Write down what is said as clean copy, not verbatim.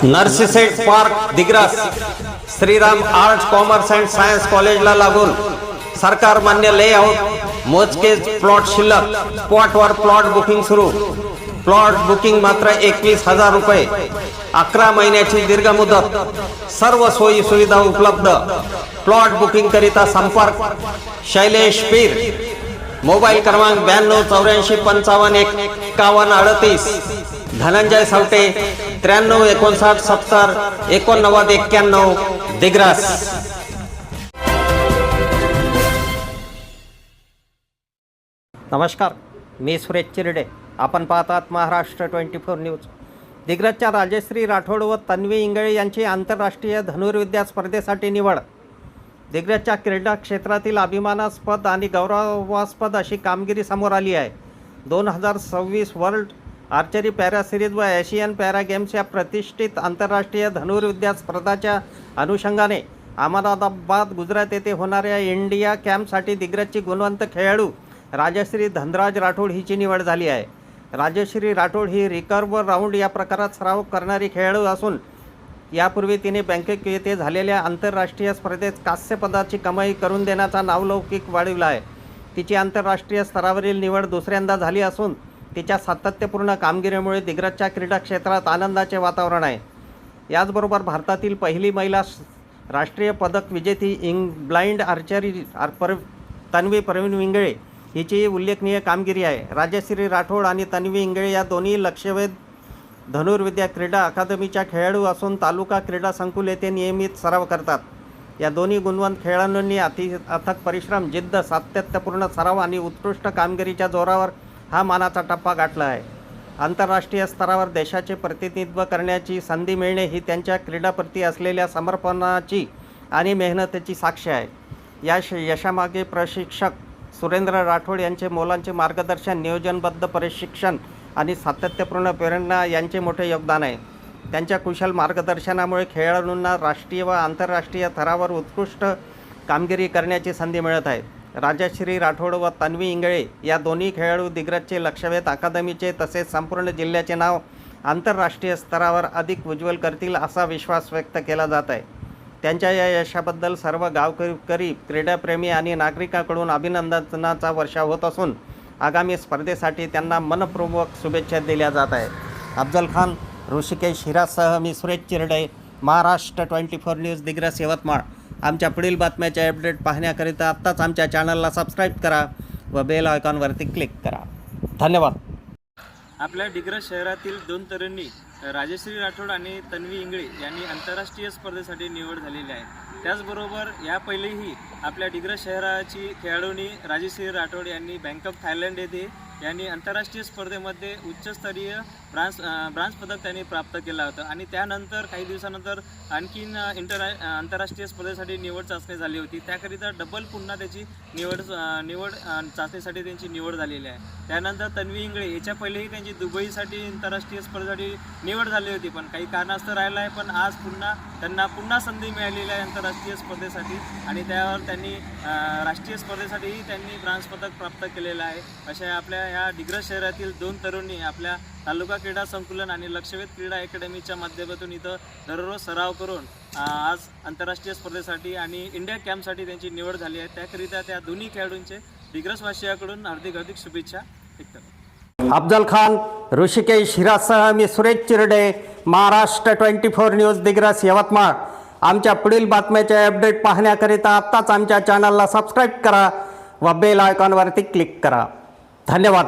नर्सिसेट park Digras Shriram arts commerce and science कॉलेजला लागून सरकार मान्य लेआउट मोजकेच प्लॉट शिल्लक स्पॉटवर प्लॉट बुकिंग सुरू प्लॉट बुकिंग मात्र 21,000 रुपये 11 महिन्याची दीर्घ मुदत सर्व सोयी सुविधा उपलब्ध प्लॉट बुकिंग करिता संपर्क शैलेश पीर मोबाईल क्रमांक 9284555138 धनंजय सावटे 9359708991 दिग्रस। नमस्कार, मी सुरेश चिरडे, आपण पाहतात महाराष्ट्र 24 न्यूज। दिग्रसच्या राजश्री राठोड व तन्वी इंगळे यांची आंतरराष्ट्रीय धनुर्विद्या स्पर्धेसाठी निवड। दिग्रसच्या क्रीडा क्षेत्रातील अभिमानास्पद आणि गौरवास्पद अशी कामगिरी समोर आली आहे। 2026 वर्ल्ड आर्चरी पॅरा सिरीज व एशियन पॅरा गेम्स या प्रतिष्ठित आंतरराष्ट्रीय धनुर्विद्या स्पर्धाच्या अनुषंगाने अहमदाबाद गुजरात येथे होणाऱ्या इंडिया कॅम्पसाठी दिग्रसची गुणवंत खेळाडू राजश्री धनराज राठोड हिची निवड झाली आहे। राजश्री राठोड ही रिकर्व राऊंड या प्रकारात सराव करणारी खेळाडू असून यापूर्वी तिने बँकॉक येथे झालेल्या आंतरराष्ट्रीय स्पर्धेत कांस्य पदकाची कमाई करून देण्याचा नावलौकिक वाढविला आहे। तिची आंतरराष्ट्रीय स्तरावरील निवड दुसऱ्यांदा झाली असून तिच्या सातत्यपूर्ण कामगिरीमुळे दिग्रसच्या क्रीडा क्षेत्रात आनंदाचे वातावरण आहे। याचबरोबर भारतातील पहिली महिला राष्ट्रीय पदक विजेती ब्लाइंड आर्चरी तन्वी प्रवीण इंगळे हिची उल्लेखनीय कामगिरी आहे। राजश्री राठोड आणि तन्वी इंगळे या दोन्ही लक्षवेध धनुर्विद्या क्रीडा अकादमीच्या खेळाडू असून तालुका क्रीडा संकुल येथे नियमित सराव करतात। या दोन्ही गुणवंत खेळाडूंनी अथक परिश्रम, जिद्द, सातत्यपूर्ण सराव आणि उत्कृष्ट कामगिरीच्या जोरावर हा मानाचा टप्पा गाठला आहे। आंतरराष्ट्रीय स्तरावर देशाचे प्रतिनिधित्व करण्याची संधी मिळणे ही त्यांच्या क्रीडाप्रती असलेल्या समर्पणाची आणि मेहनतीची साक्ष आहे। या यशामागे प्रशिक्षक सुरेंद्र राठोड यांचे मोलांचे मार्गदर्शन, नियोजनबद्ध प्रशिक्षण आणि सातत्यपूर्ण प्रेरणा यांचे मोठे योगदान आहे। त्यांच्या कुशल मार्गदर्शनामुळे खेळाडूंना राष्ट्रीय व आंतरराष्ट्रीय स्तरावर उत्कृष्ट कामगिरी करण्याची संधी मिळत आहे। राजश्री राठोड व तन्वी इंगळे या दोन्ही खेळाडू दिग्रसचे लक्षवेध अकादमीचे तसेच संपूर्ण जिल्ह्याचे नाव आंतरराष्ट्रीय स्तरावर अधिक उज्ज्वल करतील असा विश्वास व्यक्त केला जात आहे। त्यांच्या या यशाबद्दल सर्व गावकरी, क्रीडाप्रेमी आणि नागरिकांकडून अभिनंदनाचा वर्षाव होत असून आगामी स्पर्धेसाठी त्यांना मनपूर्वक शुभेच्छा दिल्या जात आहेत। अफजल खान, ऋषिकेश हिरासह मी सुरेश चिरडे, महाराष्ट्र 24 न्यूज, दिग्रस, यवतमाळ। आमच्या पुढील बातम्याचे अपडेट पाहण्याकरिता आत्ताच आमच्या चॅनलला सबस्क्राईब करा व बेल आयकॉनवरती क्लिक करा। धन्यवाद। आपल्या दिग्रस शहरातील 2 तरुणी राजश्री राठोड आणि तन्वी इंगळे यांनी आंतरराष्ट्रीय स्पर्धेसाठी निवड झालेली आहे। त्याचबरोबर या पहिलेही आपल्या दिग्रस शहराची खेळाडूंनी राजश्री राठोड यांनी बँकॉक थायलंड येथे यांनी आंतरराष्ट्रीय स्पर्धेमध्ये उच्चस्तरीय ब्रांज पदक त्यांनी प्राप्त केला होता आणि त्यानंतर काही दिवसानंतर आणखीन आंतरराष्ट्रीय स्पर्धेसाठी निवड चाचणी झाली होती। त्याकरिता डबल पुन्हा त्याची निवड चाचणीसाठी त्यांची निवड झालेली आहे। त्यानंतर तन्वी इंगळे याच्या पहिलेही त्यांची दुबईसाठी आंतरराष्ट्रीय स्पर्धेसाठी निवड झाली होती, पण काही कारणास्तव राहिला आहे, पण आज त्यांना पुन्हा संधी मिळालेली आहे आंतरराष्ट्रीय स्पर्धेसाठी आणि त्यावर त्यांनी राष्ट्रीय स्पर्धेसाठीही त्यांनी ब्रांज पदक प्राप्त केलेलं आहे। अशा आपल्या या दिग्रस शहरातील 2 तरुणी आपल्या तालुका क्रीडा संकुलन आणि लक्षवेध क्रीडा अकॅडमीच्या माध्यमातून इथं दररोज सराव करून आज आंतरराष्ट्रीय स्पर्धेसाठी आणि इंडिया कॅम्पसाठी त्यांची निवड झाली आहे। त्याकरिता त्या दोन्ही खेळाडूंचे दिग्रसवासियांकडून हार्दिक शुभेच्छा व्यक्त करतो। अफजल खान, ऋषिकेश हिरासह मी सुरेश चिरडे, महाराष्ट्र 24 न्यूज, दिग्रस, यवतमाळ। आमच्या पुढील बातम्याचे अपडेट पाहण्याकरिता आत्ताच आमच्या चॅनलला सबस्क्राईब करा व बेल आयकॉनवरती क्लिक करा। धन्यवाद।